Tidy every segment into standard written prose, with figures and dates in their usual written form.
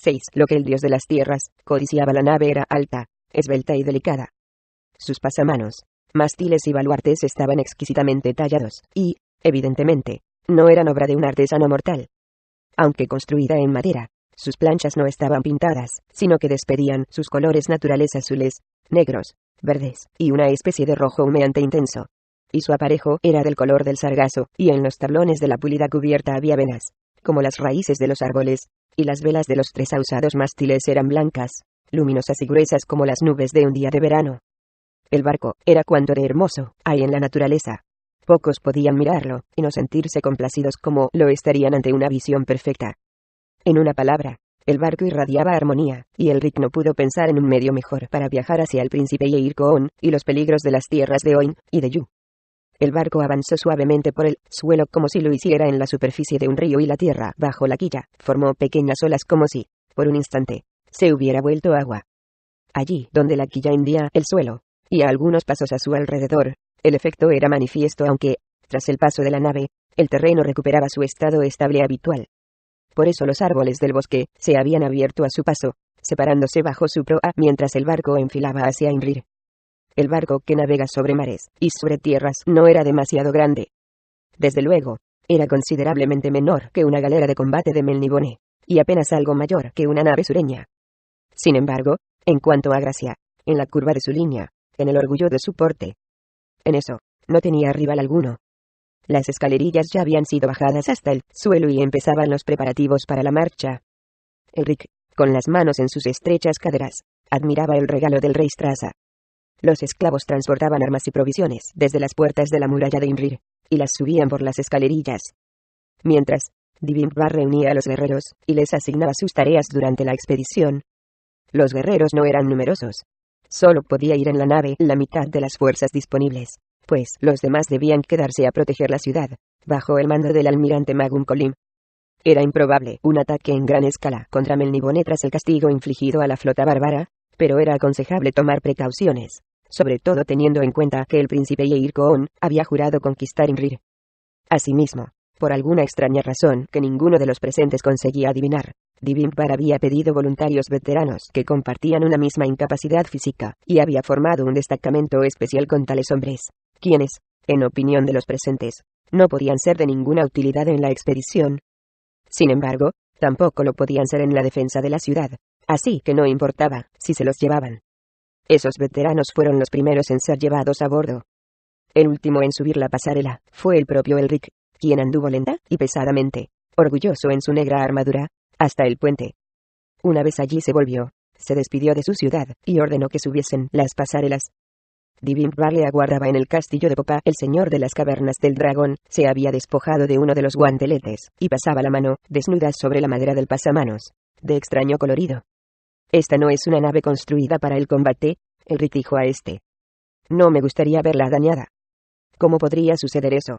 6. Lo que el dios de las tierras codiciaba la nave era alta, esbelta y delicada. Sus pasamanos, mástiles y baluartes estaban exquisitamente tallados, y, evidentemente, no eran obra de un artesano mortal. Aunque construida en madera, sus planchas no estaban pintadas, sino que despedían sus colores naturales azules, negros, verdes, y una especie de rojo humeante intenso. Y su aparejo era del color del sargazo, y en los tablones de la pulida cubierta había venas, como las raíces de los árboles, y las velas de los 3 ahusados mástiles eran blancas, luminosas y gruesas como las nubes de un día de verano. El barco era cuanto de hermoso hay en la naturaleza. Pocos podían mirarlo, y no sentirse complacidos como lo estarían ante una visión perfecta. En una palabra, el barco irradiaba armonía, y el Rick no pudo pensar en un medio mejor para viajar hacia el príncipe Yeir-Koon, y los peligros de las tierras de Oin y de Yu. El barco avanzó suavemente por el suelo como si lo hiciera en la superficie de un río, y la tierra, bajo la quilla, formó pequeñas olas como si, por un instante, se hubiera vuelto agua. Allí, donde la quilla hundía el suelo, y a algunos pasos a su alrededor, el efecto era manifiesto, aunque, tras el paso de la nave, el terreno recuperaba su estado estable habitual. Por eso los árboles del bosque se habían abierto a su paso, separándose bajo su proa mientras el barco enfilaba hacia Imrir. El barco que navega sobre mares y sobre tierras no era demasiado grande. Desde luego, era considerablemente menor que una galera de combate de Melnibone, y apenas algo mayor que una nave sureña. Sin embargo, en cuanto a gracia, en la curva de su línea, en el orgullo de su porte, en eso, no tenía rival alguno. Las escalerillas ya habían sido bajadas hasta el suelo y empezaban los preparativos para la marcha. El Rick, con las manos en sus estrechas caderas, admiraba el regalo del rey Strasa. Los esclavos transportaban armas y provisiones desde las puertas de la muralla de Imrir, y las subían por las escalerillas. Mientras, Divimpar reunía a los guerreros, y les asignaba sus tareas durante la expedición. Los guerreros no eran numerosos. Solo podía ir en la nave la mitad de las fuerzas disponibles, pues los demás debían quedarse a proteger la ciudad, bajo el mando del almirante Magum Kolim. Era improbable un ataque en gran escala contra Melnibone tras el castigo infligido a la flota bárbara, pero era aconsejable tomar precauciones, sobre todo teniendo en cuenta que el príncipe Yeir-Koon había jurado conquistar Imrir. Asimismo, por alguna extraña razón que ninguno de los presentes conseguía adivinar, Divimpar había pedido voluntarios veteranos que compartían una misma incapacidad física, y había formado un destacamento especial con tales hombres, quienes, en opinión de los presentes, no podían ser de ninguna utilidad en la expedición. Sin embargo, tampoco lo podían ser en la defensa de la ciudad, así que no importaba si se los llevaban. Esos veteranos fueron los primeros en ser llevados a bordo. El último en subir la pasarela fue el propio Elric, quien anduvo lenta y pesadamente, orgulloso en su negra armadura, hasta el puente. Una vez allí se volvió, se despidió de su ciudad, y ordenó que subiesen las pasarelas. Divimpar le aguardaba en el castillo de popa. El señor de las cavernas del dragón se había despojado de uno de los guanteletes, y pasaba la mano, desnuda sobre la madera del pasamanos, de extraño colorido. «Esta no es una nave construida para el combate», Elric dijo a este. «No me gustaría verla dañada». «¿Cómo podría suceder eso?»,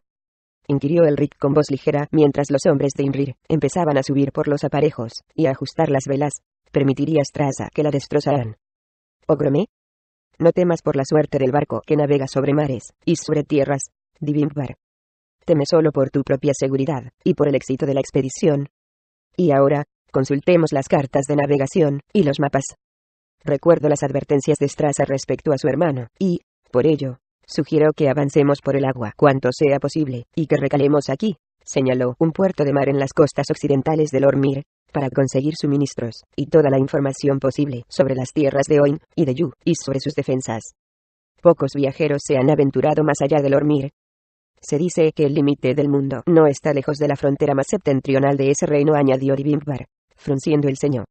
inquirió Elric con voz ligera, mientras los hombres de Imrir empezaban a subir por los aparejos y a ajustar las velas. «¿Permitiría Strasa que la destrozaran?». «Ogromé, no temas por la suerte del barco que navega sobre mares y sobre tierras, Divimpar. Teme solo por tu propia seguridad y por el éxito de la expedición. Y ahora, consultemos las cartas de navegación y los mapas. Recuerdo las advertencias de Strasa respecto a su hermano, y, por ello, sugiero que avancemos por el agua cuanto sea posible, y que recalemos aquí», señaló un puerto de mar en las costas occidentales del Ormir, «para conseguir suministros y toda la información posible sobre las tierras de Oin y de Yu, y sobre sus defensas. Pocos viajeros se han aventurado más allá del Ormir. Se dice que el límite del mundo no está lejos de la frontera más septentrional de ese reino», añadió Divimpar, frunciendo el ceño.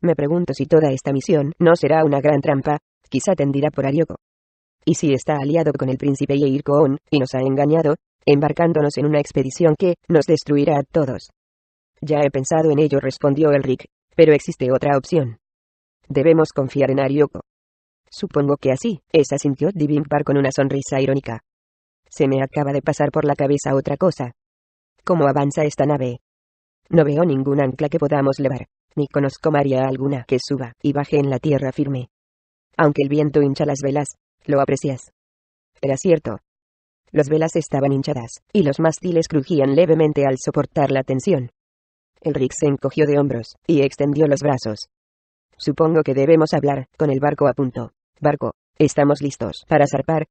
«Me pregunto si toda esta misión no será una gran trampa, quizá tendida por Arioco. Y si está aliado con el príncipe Yeir-Koon, y nos ha engañado, embarcándonos en una expedición que nos destruirá a todos». «Ya he pensado en ello», respondió Elric, «pero existe otra opción. Debemos confiar en Arioco». «Supongo que así es», asintió Divimpar con una sonrisa irónica. «Se me acaba de pasar por la cabeza otra cosa. ¿Cómo avanza esta nave? No veo ningún ancla que podamos levar, ni conozco maria alguna que suba y baje en la tierra firme. Aunque el viento hincha las velas, ¿lo aprecias?». Era cierto. Las velas estaban hinchadas, y los mástiles crujían levemente al soportar la tensión. El Rick se encogió de hombros, y extendió los brazos. Supongo que debemos hablar, con el barco a punto. Barco, ¿estamos listos para zarpar?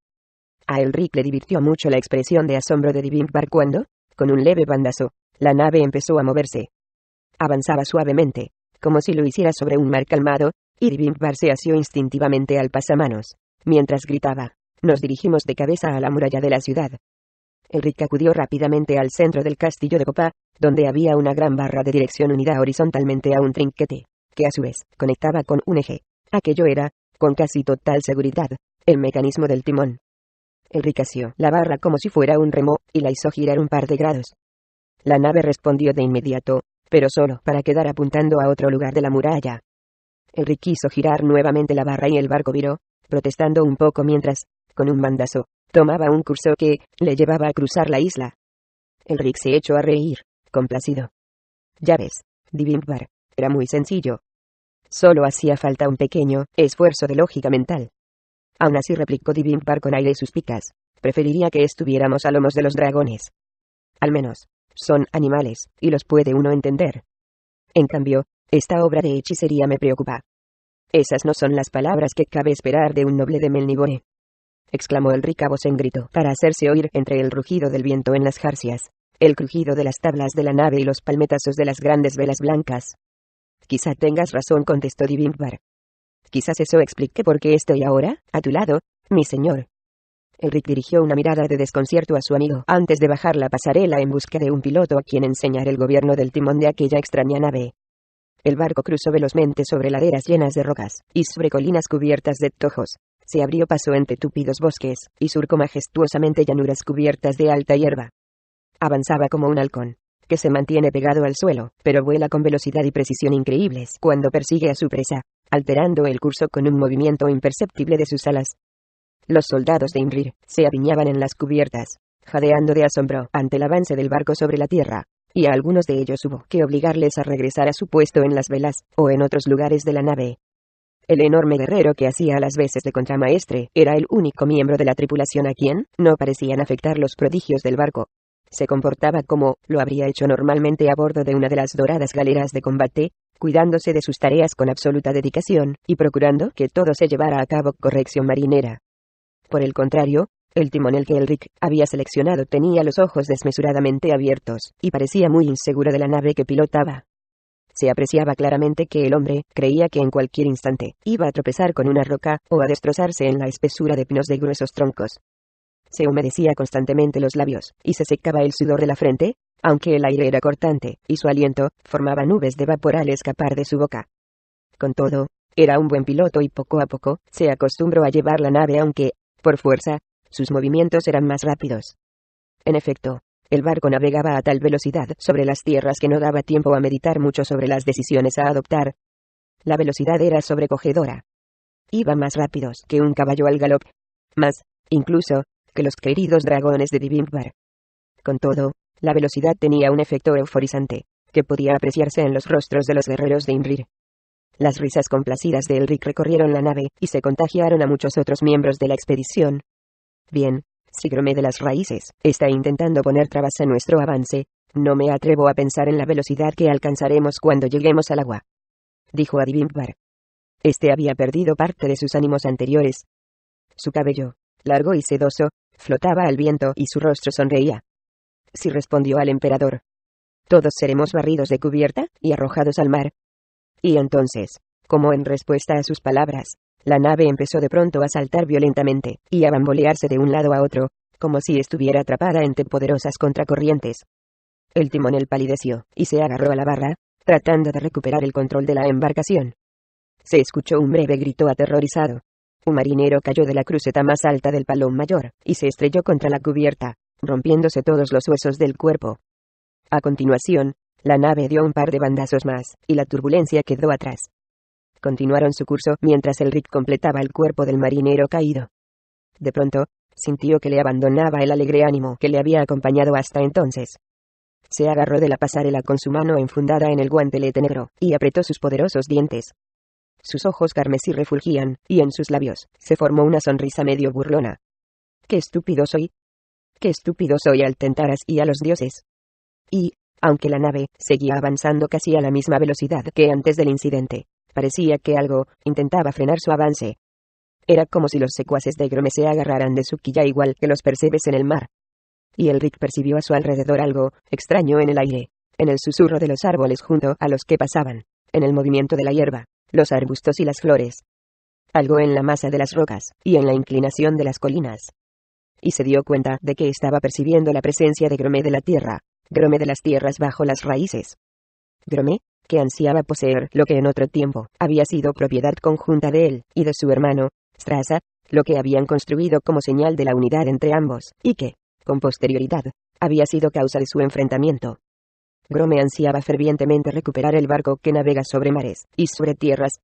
A el Rick le divirtió mucho la expresión de asombro de Divimpar cuando, con un leve bandazo, la nave empezó a moverse. Avanzaba suavemente, como si lo hiciera sobre un mar calmado, y Divimpar se asió instintivamente al pasamanos, mientras gritaba: «Nos dirigimos de cabeza a la muralla de la ciudad». El Rick acudió rápidamente al centro del castillo de popa, donde había una gran barra de dirección unida horizontalmente a un trinquete, que a su vez conectaba con un eje. Aquello era, con casi total seguridad, el mecanismo del timón. El Rick asió la barra como si fuera un remo, y la hizo girar un par de grados. La nave respondió de inmediato, pero solo para quedar apuntando a otro lugar de la muralla. El Rick quiso girar nuevamente la barra y el barco viró, protestando un poco mientras, con un bandazo, tomaba un curso que le llevaba a cruzar la isla. El Rick se echó a reír, complacido. Ya ves, Divimpar, era muy sencillo. Solo hacía falta un pequeño esfuerzo de lógica mental. Aún así, replicó Divimpar con aire suspicaz, preferiría que estuviéramos a lomos de los dragones. Al menos, son animales, y los puede uno entender. En cambio, esta obra de hechicería me preocupa. Esas no son las palabras que cabe esperar de un noble de Melnibone, exclamó el Rick a voz en grito, para hacerse oír entre el rugido del viento en las jarcias, el crujido de las tablas de la nave y los palmetazos de las grandes velas blancas. Quizá tengas razón, contestó Divimpar. Quizás eso explique por qué estoy ahora, a tu lado, mi señor. El Rick dirigió una mirada de desconcierto a su amigo antes de bajar la pasarela en busca de un piloto a quien enseñar el gobierno del timón de aquella extraña nave. El barco cruzó velozmente sobre laderas llenas de rocas, y sobre colinas cubiertas de tojos. Se abrió paso entre túpidos bosques, y surcó majestuosamente llanuras cubiertas de alta hierba. Avanzaba como un halcón, que se mantiene pegado al suelo, pero vuela con velocidad y precisión increíbles cuando persigue a su presa, alterando el curso con un movimiento imperceptible de sus alas. Los soldados de Imrir se apiñaban en las cubiertas, jadeando de asombro ante el avance del barco sobre la tierra, y a algunos de ellos hubo que obligarles a regresar a su puesto en las velas, o en otros lugares de la nave. El enorme guerrero que hacía las veces de contramaestre era el único miembro de la tripulación a quien no parecían afectar los prodigios del barco. Se comportaba como lo habría hecho normalmente a bordo de una de las doradas galeras de combate, cuidándose de sus tareas con absoluta dedicación, y procurando que todo se llevara a cabo con corrección marinera. Por el contrario, el timonel que el Rick había seleccionado tenía los ojos desmesuradamente abiertos, y parecía muy inseguro de la nave que pilotaba. Se apreciaba claramente que el hombre creía que en cualquier instante iba a tropezar con una roca, o a destrozarse en la espesura de pinos de gruesos troncos. Se humedecía constantemente los labios, y se secaba el sudor de la frente, aunque el aire era cortante, y su aliento formaba nubes de vapor al escapar de su boca. Con todo, era un buen piloto y poco a poco se acostumbró a llevar la nave, aunque, por fuerza, sus movimientos eran más rápidos. En efecto, el barco navegaba a tal velocidad sobre las tierras que no daba tiempo a meditar mucho sobre las decisiones a adoptar. La velocidad era sobrecogedora. Iba más rápidos que un caballo al galope. Más, incluso, que los queridos dragones de Divimpar. Con todo, la velocidad tenía un efecto euforizante, que podía apreciarse en los rostros de los guerreros de Imrir. Las risas complacidas de Elric recorrieron la nave, y se contagiaron a muchos otros miembros de la expedición. Bien, Sigrome de las Raíces está intentando poner trabas a nuestro avance. No me atrevo a pensar en la velocidad que alcanzaremos cuando lleguemos al agua, dijo a Divimpar. Este había perdido parte de sus ánimos anteriores. Su cabello, largo y sedoso, flotaba al viento y su rostro sonreía. Sí, respondió al emperador. Todos seremos barridos de cubierta y arrojados al mar. Y entonces, como en respuesta a sus palabras, la nave empezó de pronto a saltar violentamente, y a bambolearse de un lado a otro, como si estuviera atrapada entre poderosas contracorrientes. El timonel palideció, y se agarró a la barra, tratando de recuperar el control de la embarcación. Se escuchó un breve grito aterrorizado. Un marinero cayó de la cruceta más alta del palón mayor, y se estrelló contra la cubierta, rompiéndose todos los huesos del cuerpo. A continuación, la nave dio un par de bandazos más, y la turbulencia quedó atrás. Continuaron su curso mientras el Rick completaba el cuerpo del marinero caído. De pronto, sintió que le abandonaba el alegre ánimo que le había acompañado hasta entonces. Se agarró de la pasarela con su mano enfundada en el guantelete negro, y apretó sus poderosos dientes. Sus ojos carmesí refulgían, y en sus labios se formó una sonrisa medio burlona. ¡Qué estúpido soy! ¡Qué estúpido soy al tentar así a los dioses! Y, Aunque la nave seguía avanzando casi a la misma velocidad que antes del incidente, parecía que algo intentaba frenar su avance. Era como si los secuaces de Grome se agarraran de su quilla igual que los percebes en el mar. Y Elric percibió a su alrededor algo extraño en el aire, en el susurro de los árboles junto a los que pasaban, en el movimiento de la hierba, los arbustos y las flores. Algo en la masa de las rocas, y en la inclinación de las colinas. Y se dio cuenta de que estaba percibiendo la presencia de Grome de la tierra, Grome de las tierras bajo las raíces. Grome, que ansiaba poseer lo que en otro tiempo había sido propiedad conjunta de él y de su hermano, Strasa, lo que habían construido como señal de la unidad entre ambos, y que, con posterioridad, había sido causa de su enfrentamiento. Grome ansiaba fervientemente recuperar el barco que navega sobre mares y sobre tierras.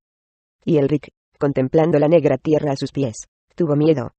Y Elric, contemplando la negra tierra a sus pies, tuvo miedo.